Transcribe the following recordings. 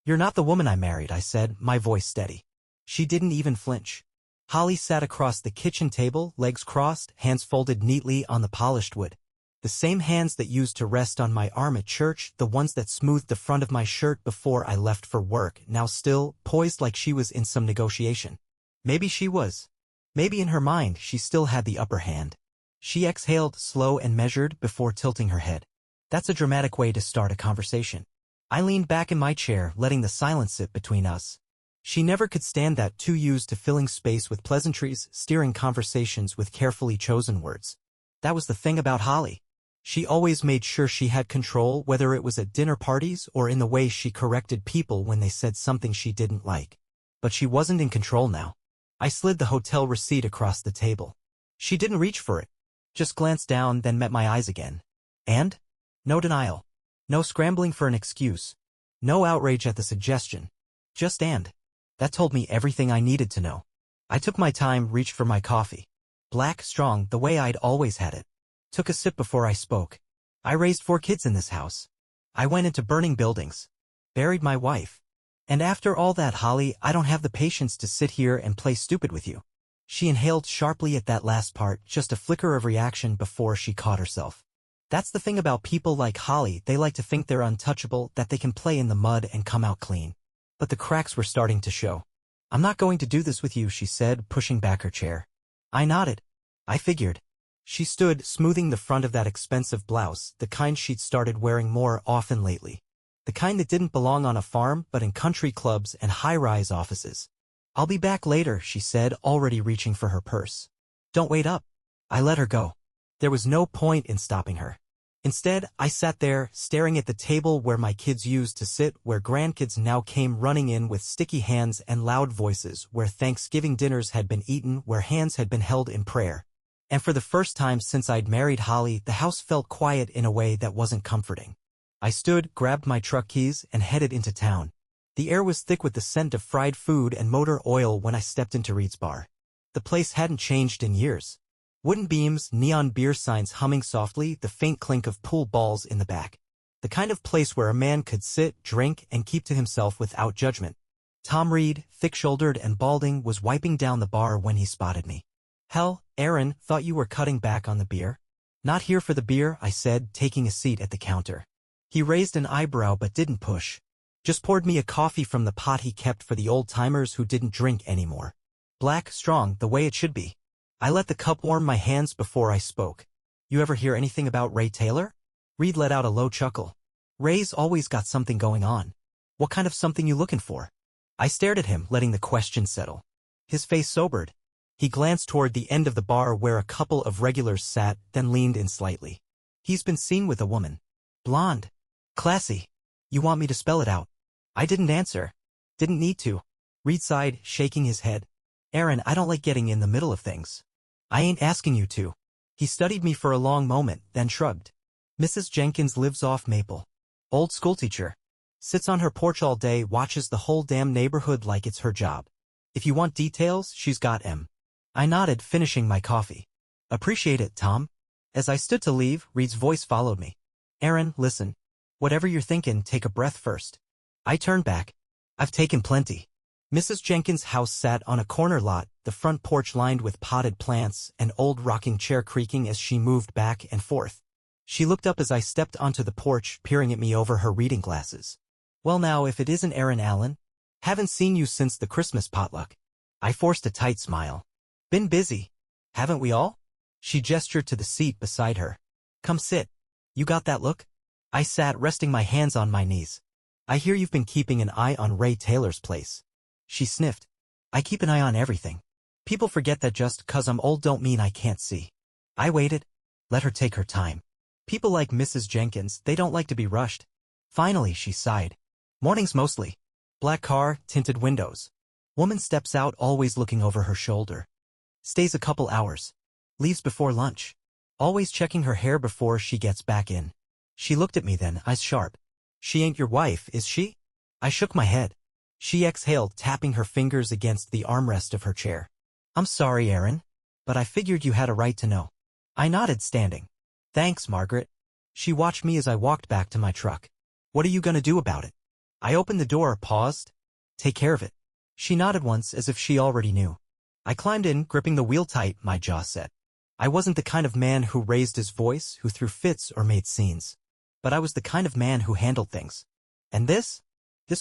"You're not the woman I married," I said, my voice steady. She didn't even flinch. Holly sat across the kitchen table, legs crossed, hands folded neatly on the polished wood. The same hands that used to rest on my arm at church, the ones that smoothed the front of my shirt before I left for work, now still, poised like she was in some negotiation. Maybe she was. Maybe in her mind she still had the upper hand. She exhaled, slow and measured, before tilting her head. That's a dramatic way to start a conversation. I leaned back in my chair, letting the silence sit between us. She never could stand that, too used to filling space with pleasantries, steering conversations with carefully chosen words. That was the thing about Holly. She always made sure she had control, whether it was at dinner parties or in the way she corrected people when they said something she didn't like. But she wasn't in control now. I slid the hotel receipt across the table. She didn't reach for it. Just glanced down, then met my eyes again. And? No denial. No scrambling for an excuse. No outrage at the suggestion. Just and. That told me everything I needed to know. I took my time, reached for my coffee. Black, strong, the way I'd always had it. Took a sip before I spoke. I raised 4 kids in this house. I went into burning buildings. Buried my wife. And after all that, Holly, I don't have the patience to sit here and play stupid with you. She inhaled sharply at that last part, just a flicker of reaction before she caught herself. That's the thing about people like Holly, they like to think they're untouchable, that they can play in the mud and come out clean. But the cracks were starting to show. "I'm not going to do this with you," she said, pushing back her chair. I nodded. I figured. She stood, smoothing the front of that expensive blouse, the kind she'd started wearing more often lately. The kind that didn't belong on a farm, but in country clubs and high-rise offices. "I'll be back later," she said, already reaching for her purse. "Don't wait up." I let her go. There was no point in stopping her. Instead, I sat there, staring at the table where my kids used to sit, where grandkids now came running in with sticky hands and loud voices, where Thanksgiving dinners had been eaten, where hands had been held in prayer. And for the first time since I'd married Holly, the house felt quiet in a way that wasn't comforting. I stood, grabbed my truck keys, and headed into town. The air was thick with the scent of fried food and motor oil when I stepped into Reed's bar. The place hadn't changed in years. Wooden beams, neon beer signs humming softly, the faint clink of pool balls in the back. The kind of place where a man could sit, drink, and keep to himself without judgment. Tom Reed, thick-shouldered and balding, was wiping down the bar when he spotted me. "Hell, Aaron, thought you were cutting back on the beer." "Not here for the beer," I said, taking a seat at the counter. He raised an eyebrow but didn't push. Just poured me a coffee from the pot he kept for the old-timers who didn't drink anymore. Black, strong, the way it should be. I let the cup warm my hands before I spoke. "You ever hear anything about Ray Taylor?" Reed let out a low chuckle. "Ray's always got something going on." "What kind of something you looking for?" I stared at him, letting the question settle. His face sobered. He glanced toward the end of the bar where a couple of regulars sat, then leaned in slightly. "He's been seen with a woman. Blonde. Classy. You want me to spell it out?" I didn't answer. Didn't need to. Reed sighed, shaking his head. "Aaron, I don't like getting in the middle of things." "I ain't asking you to." He studied me for a long moment, then shrugged. "Mrs. Jenkins lives off Maple. Old schoolteacher. Sits on her porch all day, watches the whole damn neighborhood like it's her job. If you want details, she's got 'em." I nodded, finishing my coffee. "Appreciate it, Tom." As I stood to leave, Reed's voice followed me. "Aaron, listen. Whatever you're thinking, take a breath first." I turned back. "I've taken plenty." Mrs. Jenkins' house sat on a corner lot, the front porch lined with potted plants, an old rocking chair creaking as she moved back and forth. She looked up as I stepped onto the porch, peering at me over her reading glasses. "Well now, if it isn't Aaron Allen. Haven't seen you since the Christmas potluck." I forced a tight smile. "Been busy. Haven't we all?" She gestured to the seat beside her. "Come sit. You got that look?" I sat, resting my hands on my knees. "I hear you've been keeping an eye on Ray Taylor's place." She sniffed. "I keep an eye on everything. People forget that just 'cause I'm old don't mean I can't see." I waited. Let her take her time. People like Mrs. Jenkins, they don't like to be rushed. Finally, she sighed. "Mornings mostly. Black car, tinted windows. Woman steps out, always looking over her shoulder. Stays a couple hours. Leaves before lunch. Always checking her hair before she gets back in." She looked at me then, eyes sharp. "She ain't your wife, is she?" I shook my head. She exhaled, tapping her fingers against the armrest of her chair. "I'm sorry, Aaron. But I figured you had a right to know." I nodded, standing. "Thanks, Margaret." She watched me as I walked back to my truck. "What are you gonna do about it?" I opened the door, paused. Take care of it. She nodded once as if she already knew. I climbed in, gripping the wheel tight, my jaw set. I wasn't the kind of man who raised his voice, who threw fits or made scenes. But I was the kind of man who handled things. And this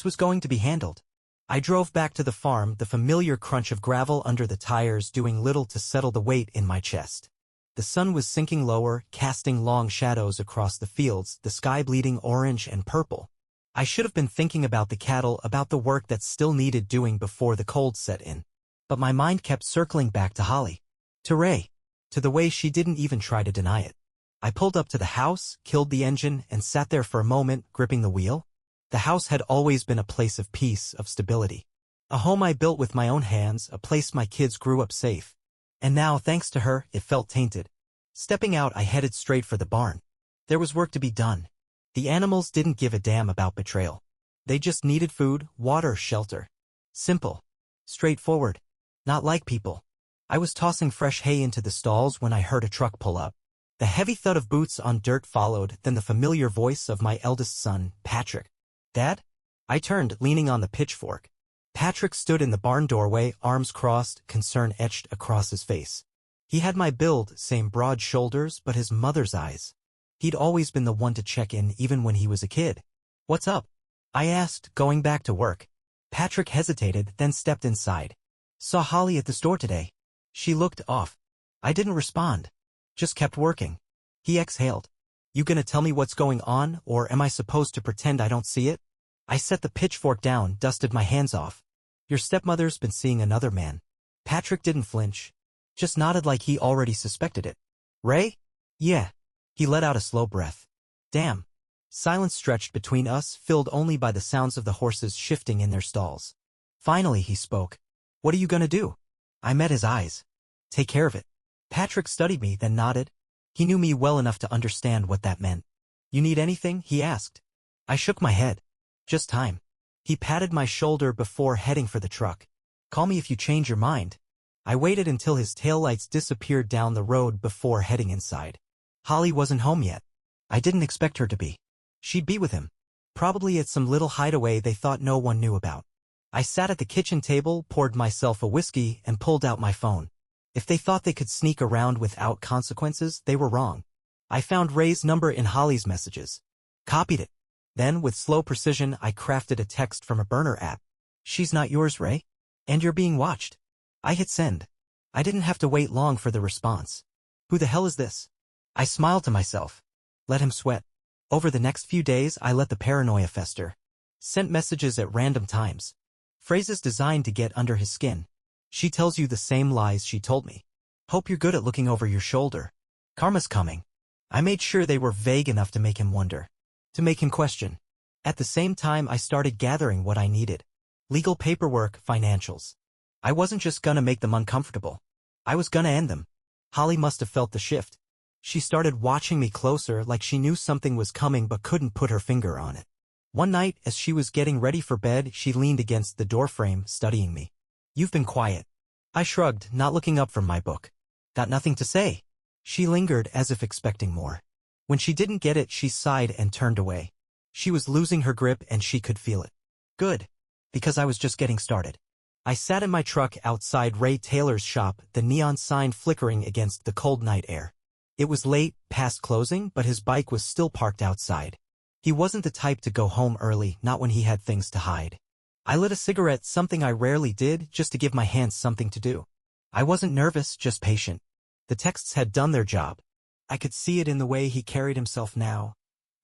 was going to be handled. I drove back to the farm, the familiar crunch of gravel under the tires doing little to settle the weight in my chest. The sun was sinking lower, casting long shadows across the fields, the sky bleeding orange and purple. I should have been thinking about the cattle, about the work that still needed doing before the cold set in. But my mind kept circling back to Holly. To Ray. To the way she didn't even try to deny it. I pulled up to the house, killed the engine, and sat there for a moment, gripping the wheel. The house had always been a place of peace, of stability. A home I built with my own hands, a place my kids grew up safe. And now, thanks to her, it felt tainted. Stepping out, I headed straight for the barn. There was work to be done. The animals didn't give a damn about betrayal. They just needed food, water, shelter. Simple. Straightforward. Not like people. I was tossing fresh hay into the stalls when I heard a truck pull up. The heavy thud of boots on dirt followed, then the familiar voice of my eldest son, Patrick. Dad? I turned, leaning on the pitchfork. Patrick stood in the barn doorway, arms crossed, concern etched across his face. He had my build, same broad shoulders, but his mother's eyes. He'd always been the one to check in even when he was a kid. What's up? I asked, going back to work. Patrick hesitated, then stepped inside. Saw Holly at the store today. She looked off. I didn't respond. Just kept working. He exhaled. You gonna tell me what's going on, or am I supposed to pretend I don't see it? I set the pitchfork down, dusted my hands off. Your stepmother's been seeing another man. Patrick didn't flinch. Just nodded like he already suspected it. Ray? Yeah. He let out a slow breath. Damn. Silence stretched between us, filled only by the sounds of the horses shifting in their stalls. Finally he spoke. What are you gonna do? I met his eyes. Take care of it. Patrick studied me, then nodded. He knew me well enough to understand what that meant. You need anything? He asked. I shook my head. Just time. He patted my shoulder before heading for the truck. Call me if you change your mind. I waited until his taillights disappeared down the road before heading inside. Holly wasn't home yet. I didn't expect her to be. She'd be with him. Probably at some little hideaway they thought no one knew about. I sat at the kitchen table, poured myself a whiskey, and pulled out my phone. If they thought they could sneak around without consequences, they were wrong. I found Ray's number in Holly's messages. Copied it. Then, with slow precision, I crafted a text from a burner app. She's not yours, Ray. And you're being watched. I hit send. I didn't have to wait long for the response. Who the hell is this? I smiled to myself. Let him sweat. Over the next few days, I let the paranoia fester. Sent messages at random times. Phrases designed to get under his skin. She tells you the same lies she told me. Hope you're good at looking over your shoulder. Karma's coming. I made sure they were vague enough to make him wonder. To make him question. At the same time, I started gathering what I needed. Legal paperwork, financials. I wasn't just gonna make them uncomfortable. I was gonna end them. Holly must have felt the shift. She started watching me closer, like she knew something was coming but couldn't put her finger on it. One night, as she was getting ready for bed, she leaned against the doorframe, studying me. You've been quiet. I shrugged, not looking up from my book. Got nothing to say. She lingered, as if expecting more. When she didn't get it, she sighed and turned away. She was losing her grip and she could feel it. Good. Because I was just getting started. I sat in my truck outside Ray Taylor's shop, the neon sign flickering against the cold night air. It was late, past closing, but his bike was still parked outside. He wasn't the type to go home early, not when he had things to hide. I lit a cigarette, something I rarely did, just to give my hands something to do. I wasn't nervous, just patient. The texts had done their job. I could see it in the way he carried himself now,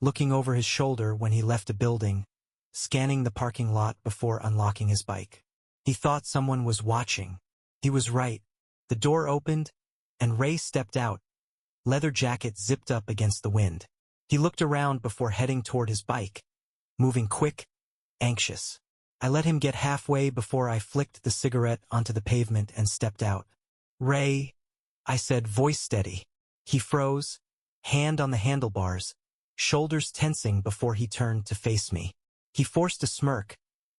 looking over his shoulder when he left a building, scanning the parking lot before unlocking his bike. He thought someone was watching. He was right. The door opened, and Ray stepped out, leather jacket zipped up against the wind. He looked around before heading toward his bike, moving quick, anxious. I let him get halfway before I flicked the cigarette onto the pavement and stepped out. Ray, I said, voice steady. He froze, hand on the handlebars, shoulders tensing before he turned to face me. He forced a smirk,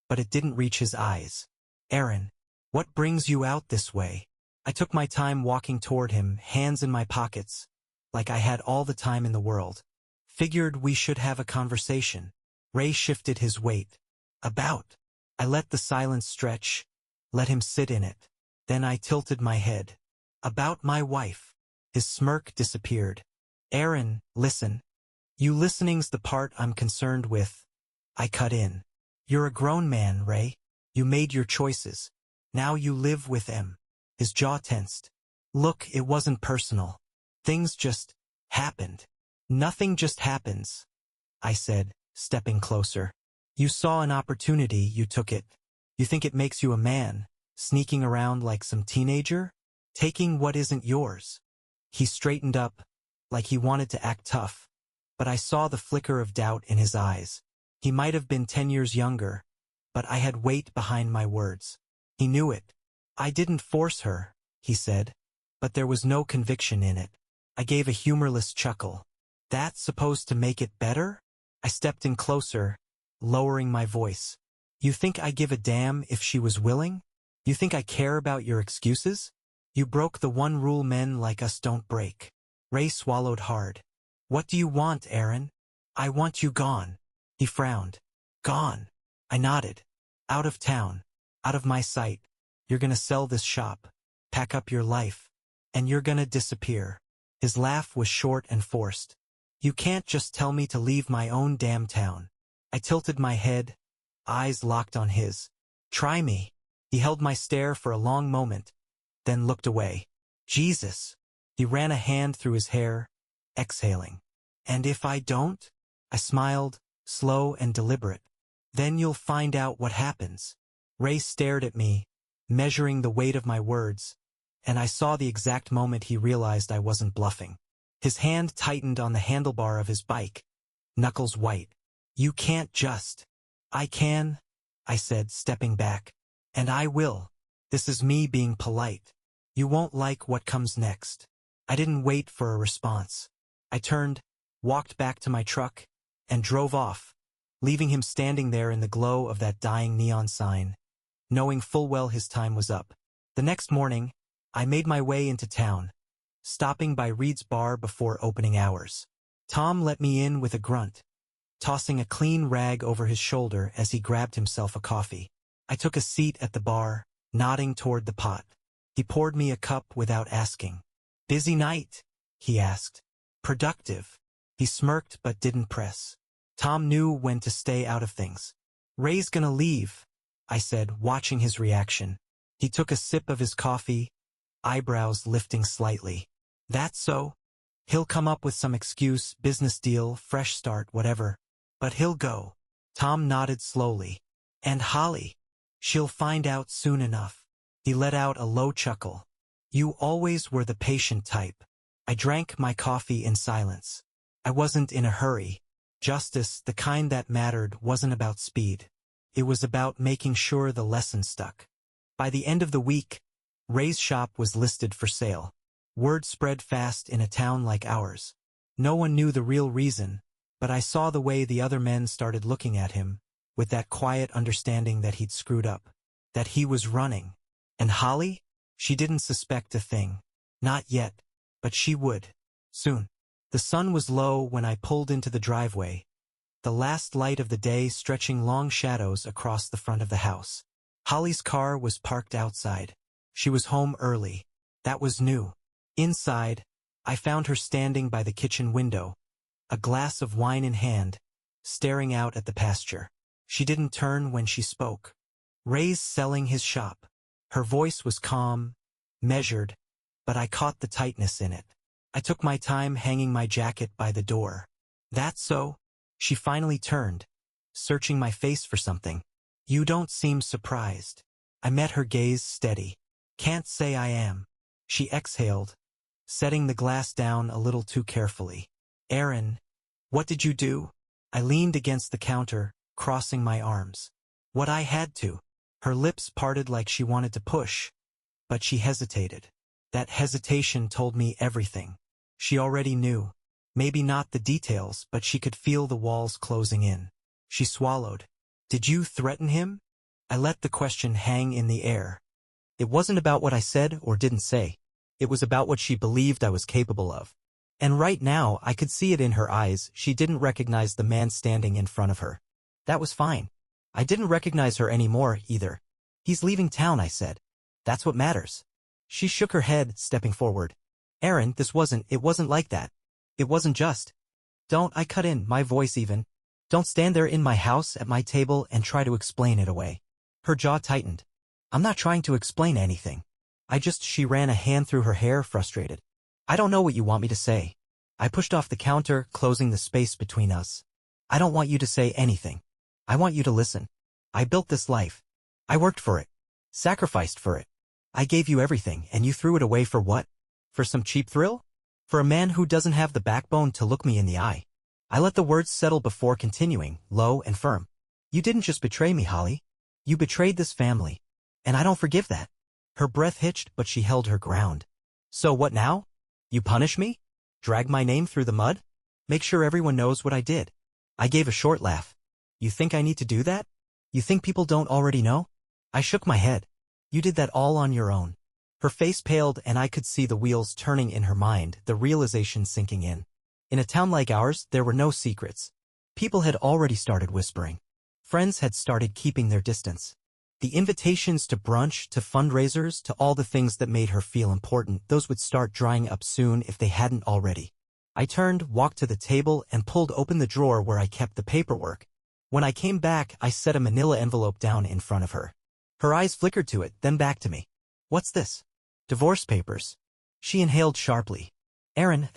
but it didn't reach his eyes. Aaron, what brings you out this way? I took my time walking toward him, hands in my pockets, like I had all the time in the world. Figured we should have a conversation. Ray shifted his weight. About. I let the silence stretch, let him sit in it. Then I tilted my head. About my wife. His smirk disappeared. Aaron, listen. You listening's the part I'm concerned with. I cut in. You're a grown man, Ray. You made your choices. Now you live with them. His jaw tensed. Look, it wasn't personal. Things just happened. Nothing just happens, I said, stepping closer. You saw an opportunity, you took it. You think it makes you a man, sneaking around like some teenager? Taking what isn't yours. He straightened up, like he wanted to act tough, but I saw the flicker of doubt in his eyes. He might have been 10 years younger, but I had weight behind my words. He knew it. I didn't force her, he said, but there was no conviction in it. I gave a humorless chuckle. That's supposed to make it better? I stepped in closer, lowering my voice. You think I give a damn if she was willing? You think I care about your excuses? You broke the one rule men like us don't break. Ray swallowed hard. What do you want, Aaron? I want you gone. He frowned. Gone. I nodded. Out of town. Out of my sight. You're gonna sell this shop. Pack up your life. And you're gonna disappear. His laugh was short and forced. You can't just tell me to leave my own damn town. I tilted my head, eyes locked on his. Try me. He held my stare for a long moment, then looked away. Jesus. He ran a hand through his hair, exhaling. And if I don't? I smiled, slow and deliberate. Then you'll find out what happens. Ray stared at me, measuring the weight of my words, and I saw the exact moment he realized I wasn't bluffing. His hand tightened on the handlebar of his bike, knuckles white. You can't just. I can, I said, stepping back. And I will. This is me being polite. You won't like what comes next. I didn't wait for a response. I turned, walked back to my truck, and drove off, leaving him standing there in the glow of that dying neon sign, knowing full well his time was up. The next morning, I made my way into town, stopping by Reed's bar before opening hours. Tom let me in with a grunt, tossing a clean rag over his shoulder as he grabbed himself a coffee. I took a seat at the bar, nodding toward the pot. He poured me a cup without asking. Busy night? He asked. Productive. He smirked but didn't press. Tom knew when to stay out of things. Ray's gonna leave, I said, watching his reaction. He took a sip of his coffee, eyebrows lifting slightly. That's so? He'll come up with some excuse, business deal, fresh start, whatever. But he'll go. Tom nodded slowly. And Holly? She'll find out soon enough. He let out a low chuckle. You always were the patient type. I drank my coffee in silence. I wasn't in a hurry. Justice, the kind that mattered, wasn't about speed. It was about making sure the lesson stuck. By the end of the week, Ray's shop was listed for sale. Word spread fast in a town like ours. No one knew the real reason, but I saw the way the other men started looking at him, with that quiet understanding that he'd screwed up, that he was running. And Holly? She didn't suspect a thing. Not yet, but she would. Soon. The sun was low when I pulled into the driveway, the last light of the day stretching long shadows across the front of the house. Holly's car was parked outside. She was home early. That was new. Inside, I found her standing by the kitchen window, a glass of wine in hand, staring out at the pasture. She didn't turn when she spoke. Ray's selling his shop. Her voice was calm, measured, but I caught the tightness in it. I took my time hanging my jacket by the door. That so? She finally turned, searching my face for something. You don't seem surprised. I met her gaze steady. Can't say I am. She exhaled, setting the glass down a little too carefully. Aaron, what did you do? I leaned against the counter, crossing my arms. What I had to. Her lips parted like she wanted to push, but she hesitated. That hesitation told me everything. She already knew. Maybe not the details, but she could feel the walls closing in. She swallowed. Did you threaten him? I let the question hang in the air. It wasn't about what I said or didn't say. It was about what she believed I was capable of. And right now, I could see it in her eyes. She didn't recognize the man standing in front of her. That was fine. I didn't recognize her anymore, either. He's leaving town, I said. That's what matters. She shook her head, stepping forward. Erin, it wasn't like that. It wasn't just. Don't, I cut in, my voice even. Don't stand there in my house at my table and try to explain it away. Her jaw tightened. I'm not trying to explain anything. She ran a hand through her hair, frustrated. I don't know what you want me to say. I pushed off the counter, closing the space between us. I don't want you to say anything. I want you to listen. I built this life. I worked for it. Sacrificed for it. I gave you everything, and you threw it away for what? For some cheap thrill? For a man who doesn't have the backbone to look me in the eye. I let the words settle before continuing, low and firm. You didn't just betray me, Holly. You betrayed this family. And I don't forgive that. Her breath hitched, but she held her ground. So what now? You punish me? Drag my name through the mud? Make sure everyone knows what I did. I gave a short laugh. You think I need to do that? You think people don't already know? I shook my head. You did that all on your own. Her face paled and I could see the wheels turning in her mind, the realization sinking in. In a town like ours, there were no secrets. People had already started whispering. Friends had started keeping their distance. The invitations to brunch, to fundraisers, to all the things that made her feel important, those would start drying up soon if they hadn't already. I turned, walked to the table, and pulled open the drawer where I kept the paperwork. When I came back, I set a manila envelope down in front of her. Her eyes flickered to it, then back to me. What's this? Divorce papers. She inhaled sharply. Erin,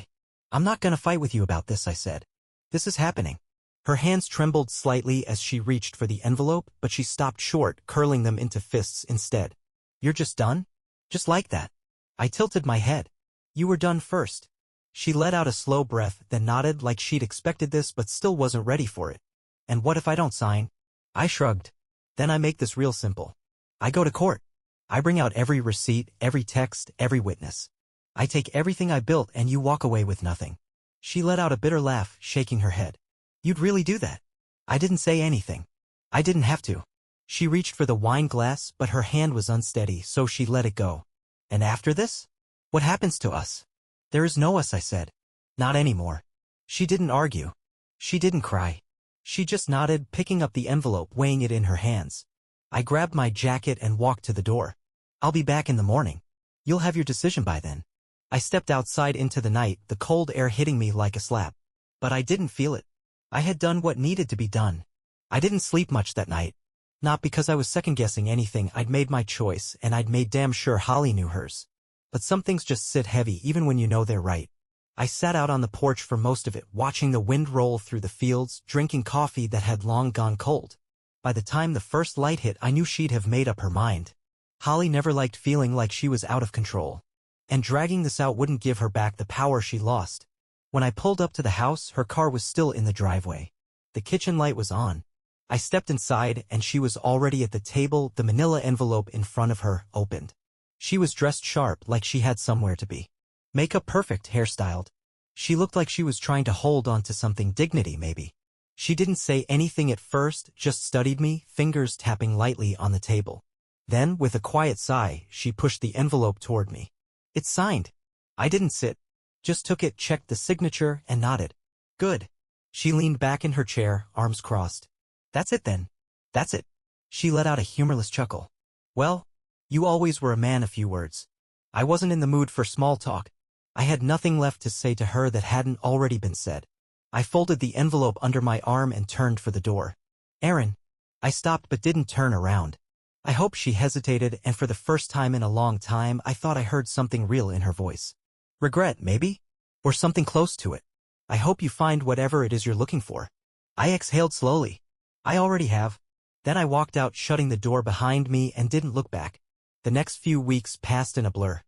I'm not gonna fight with you about this, I said. This is happening. Her hands trembled slightly as she reached for the envelope, but she stopped short, curling them into fists instead. You're just done? Just like that. I tilted my head. You were done first. She let out a slow breath, then nodded like she'd expected this but still wasn't ready for it. And what if I don't sign? I shrugged. Then I make this real simple. I go to court. I bring out every receipt, every text, every witness. I take everything I built and you walk away with nothing. She let out a bitter laugh, shaking her head. You'd really do that? I didn't say anything. I didn't have to. She reached for the wine glass, but her hand was unsteady, so she let it go. And after this? What happens to us? There is no us, I said. Not anymore. She didn't argue. She didn't cry. She just nodded, picking up the envelope, weighing it in her hands. I grabbed my jacket and walked to the door. I'll be back in the morning. You'll have your decision by then. I stepped outside into the night, the cold air hitting me like a slap. But I didn't feel it. I had done what needed to be done. I didn't sleep much that night. Not because I was second-guessing anything. I'd made my choice, and I'd made damn sure Holly knew hers. But some things just sit heavy even when you know they're right. I sat out on the porch for most of it, watching the wind roll through the fields, drinking coffee that had long gone cold. By the time the first light hit, I knew she'd have made up her mind. Holly never liked feeling like she was out of control. And dragging this out wouldn't give her back the power she lost. When I pulled up to the house, her car was still in the driveway. The kitchen light was on. I stepped inside, and she was already at the table, the manila envelope in front of her, opened. She was dressed sharp, like she had somewhere to be. Makeup perfect, hairstyled. She looked like she was trying to hold on to something, dignity maybe. She didn't say anything at first, just studied me, fingers tapping lightly on the table. Then, with a quiet sigh, she pushed the envelope toward me. It's signed. I didn't sit. Just took it, checked the signature, and nodded. Good. She leaned back in her chair, arms crossed. That's it then. That's it. She let out a humorless chuckle. Well, you always were a man of few words. I wasn't in the mood for small talk. I had nothing left to say to her that hadn't already been said. I folded the envelope under my arm and turned for the door. Erin. I stopped but didn't turn around. I hoped. She hesitated, and for the first time in a long time I thought I heard something real in her voice. Regret, maybe? Or something close to it. I hope you find whatever it is you're looking for. I exhaled slowly. I already have. Then I walked out, shutting the door behind me, and didn't look back. The next few weeks passed in a blur.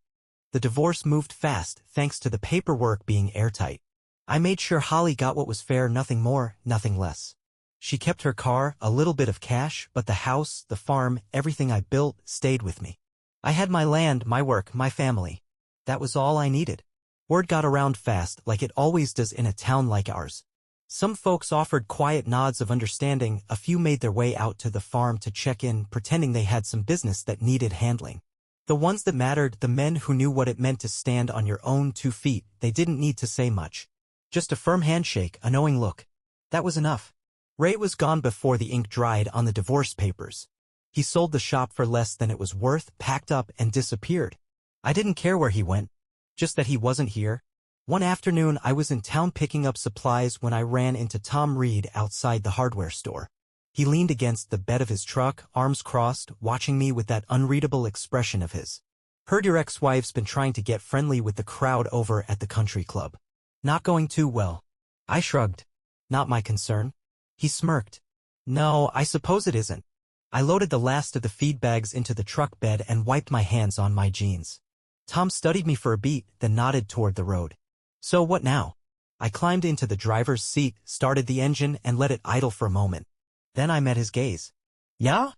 The divorce moved fast, thanks to the paperwork being airtight. I made sure Holly got what was fair, nothing more, nothing less. She kept her car, a little bit of cash, but the house, the farm, everything I built stayed with me. I had my land, my work, my family. That was all I needed. Word got around fast, like it always does in a town like ours. Some folks offered quiet nods of understanding, a few made their way out to the farm to check in, pretending they had some business that needed handling. The ones that mattered, the men who knew what it meant to stand on your own 2 feet, they didn't need to say much. Just a firm handshake, a knowing look. That was enough. Ray was gone before the ink dried on the divorce papers. He sold the shop for less than it was worth, packed up, and disappeared. I didn't care where he went, just that he wasn't here. One afternoon I was in town picking up supplies when I ran into Tom Reed outside the hardware store. He leaned against the bed of his truck, arms crossed, watching me with that unreadable expression of his. Heard your ex-wife's been trying to get friendly with the crowd over at the country club. Not going too well. I shrugged. Not my concern. He smirked. No, I suppose it isn't. I loaded the last of the feed bags into the truck bed and wiped my hands on my jeans. Tom studied me for a beat, then nodded toward the road. So what now? I climbed into the driver's seat, started the engine, and let it idle for a moment. Then I met his gaze. Yeah?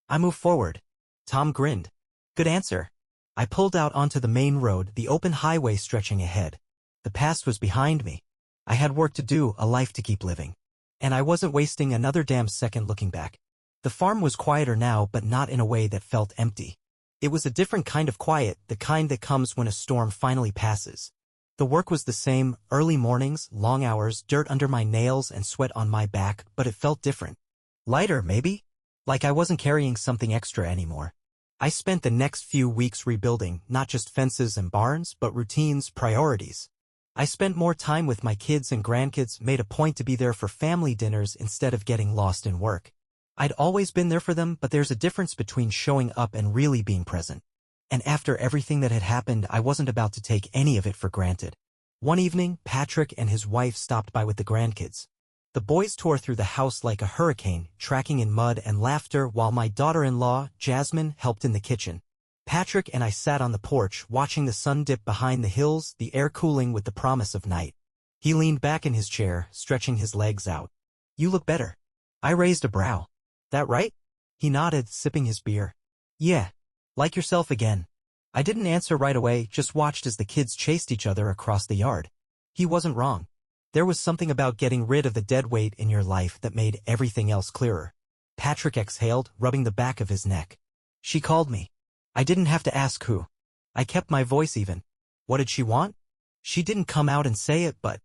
I moved forward. Tom grinned. Good answer. I pulled out onto the main road, the open highway stretching ahead. The past was behind me. I had work to do, a life to keep living. And I wasn't wasting another damn second looking back. The farm was quieter now, but not in a way that felt empty. It was a different kind of quiet, the kind that comes when a storm finally passes. The work was the same, early mornings, long hours, dirt under my nails and sweat on my back, but it felt different. Lighter, maybe? Like I wasn't carrying something extra anymore. I spent the next few weeks rebuilding, not just fences and barns, but routines, priorities. I spent more time with my kids and grandkids, made a point to be there for family dinners instead of getting lost in work. I'd always been there for them, but there's a difference between showing up and really being present. And after everything that had happened, I wasn't about to take any of it for granted. One evening, Patrick and his wife stopped by with the grandkids. The boys tore through the house like a hurricane, tracking in mud and laughter while my daughter-in-law, Jasmine, helped in the kitchen. Patrick and I sat on the porch, watching the sun dip behind the hills, the air cooling with the promise of night. He leaned back in his chair, stretching his legs out. You look better. I raised a brow. That right? He nodded, sipping his beer. Yeah. Like yourself again. I didn't answer right away, just watched as the kids chased each other across the yard. He wasn't wrong. There was something about getting rid of the dead weight in your life that made everything else clearer. Patrick exhaled, rubbing the back of his neck. She called me. I didn't have to ask who. I kept my voice even. What did she want? She didn't come out and say it, but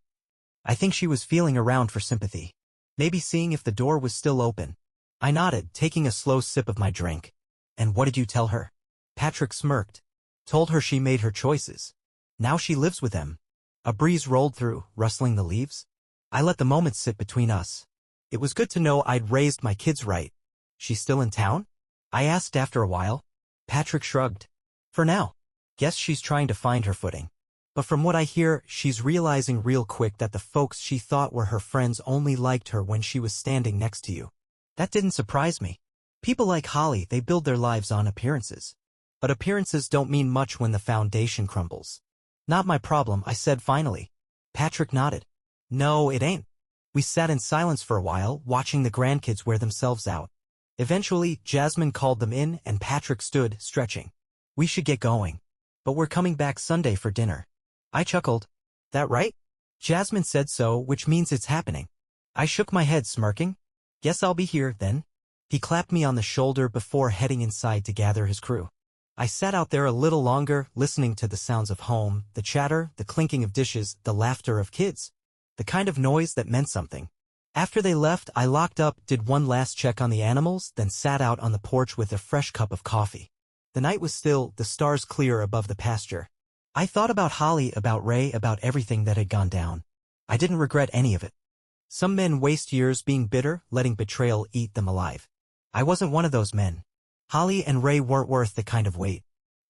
I think she was feeling around for sympathy. Maybe seeing if the door was still open. I nodded, taking a slow sip of my drink. And what did you tell her? Patrick smirked. Told her she made her choices. Now she lives with them. A breeze rolled through, rustling the leaves. I let the moment sit between us. It was good to know I'd raised my kids right. She's still in town? I asked after a while. Patrick shrugged. For now. Guess she's trying to find her footing. But from what I hear, she's realizing real quick that the folks she thought were her friends only liked her when she was standing next to you. That didn't surprise me. People like Holly, they build their lives on appearances. But appearances don't mean much when the foundation crumbles. Not my problem, I said finally. Patrick nodded. No, it ain't. We sat in silence for a while, watching the grandkids wear themselves out. Eventually, Jasmine called them in and Patrick stood, stretching. We should get going. But we're coming back Sunday for dinner. I chuckled. That right? Jasmine said so, which means it's happening. I shook my head, smirking. Guess I'll be here, then. He clapped me on the shoulder before heading inside to gather his crew. I sat out there a little longer, listening to the sounds of home, the chatter, the clinking of dishes, the laughter of kids. The kind of noise that meant something. After they left, I locked up, did one last check on the animals, then sat out on the porch with a fresh cup of coffee. The night was still, the stars clear above the pasture. I thought about Holly, about Ray, about everything that had gone down. I didn't regret any of it. Some men waste years being bitter, letting betrayal eat them alive. I wasn't one of those men. Holly and Ray weren't worth the kind of weight.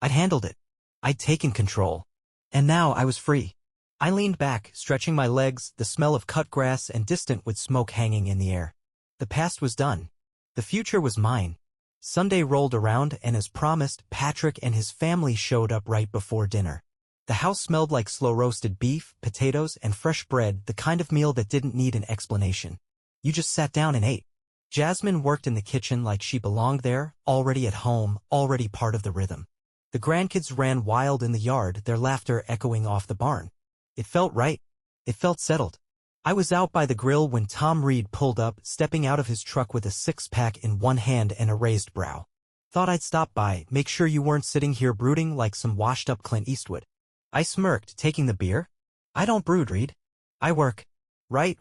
I'd handled it. I'd taken control. And now I was free. I leaned back, stretching my legs, the smell of cut grass and distant with smoke hanging in the air. The past was done. The future was mine. Sunday rolled around and as promised, Patrick and his family showed up right before dinner. The house smelled like slow-roasted beef, potatoes, and fresh bread, the kind of meal that didn't need an explanation. You just sat down and ate. Jasmine worked in the kitchen like she belonged there, already at home, already part of the rhythm. The grandkids ran wild in the yard, their laughter echoing off the barn. It felt right. It felt settled. I was out by the grill when Tom Reed pulled up, stepping out of his truck with a six-pack in one hand and a raised brow. Thought I'd stop by, make sure you weren't sitting here brooding like some washed-up Clint Eastwood. I smirked, taking the beer. I don't brood, Reed. I work. Right?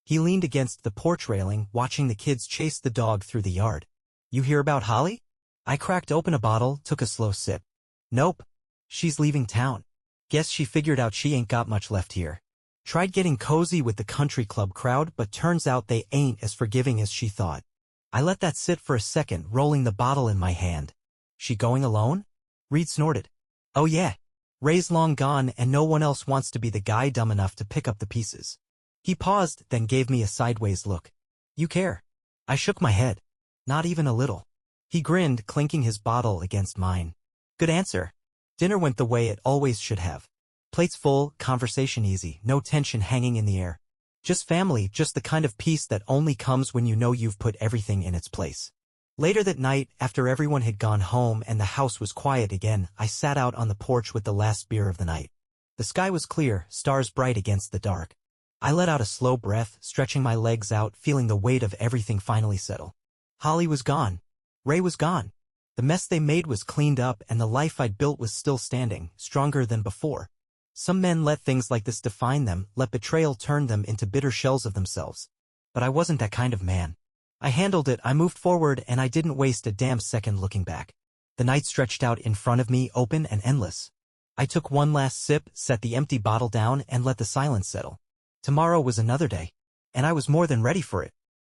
He leaned against the porch railing, watching the kids chase the dog through the yard. You hear about Holly? I cracked open a bottle, took a slow sip. Nope. She's leaving town. Guess she figured out she ain't got much left here. Tried getting cozy with the country club crowd, but turns out they ain't as forgiving as she thought. I let that sit for a second, rolling the bottle in my hand. She going alone? Reed snorted. Oh yeah. Ray's long gone and no one else wants to be the guy dumb enough to pick up the pieces. He paused, then gave me a sideways look. You care? I shook my head. Not even a little. He grinned, clinking his bottle against mine. Good answer. Dinner went the way it always should have. Plates full, conversation easy, no tension hanging in the air. Just family, just the kind of peace that only comes when you know you've put everything in its place. Later that night, after everyone had gone home and the house was quiet again, I sat out on the porch with the last beer of the night. The sky was clear, stars bright against the dark. I let out a slow breath, stretching my legs out, feeling the weight of everything finally settle. Holly was gone. Ray was gone. The mess they made was cleaned up and the life I'd built was still standing, stronger than before. Some men let things like this define them, let betrayal turn them into bitter shells of themselves. But I wasn't that kind of man. I handled it, I moved forward, and I didn't waste a damn second looking back. The night stretched out in front of me, open and endless. I took one last sip, set the empty bottle down, and let the silence settle. Tomorrow was another day. And I was more than ready for it.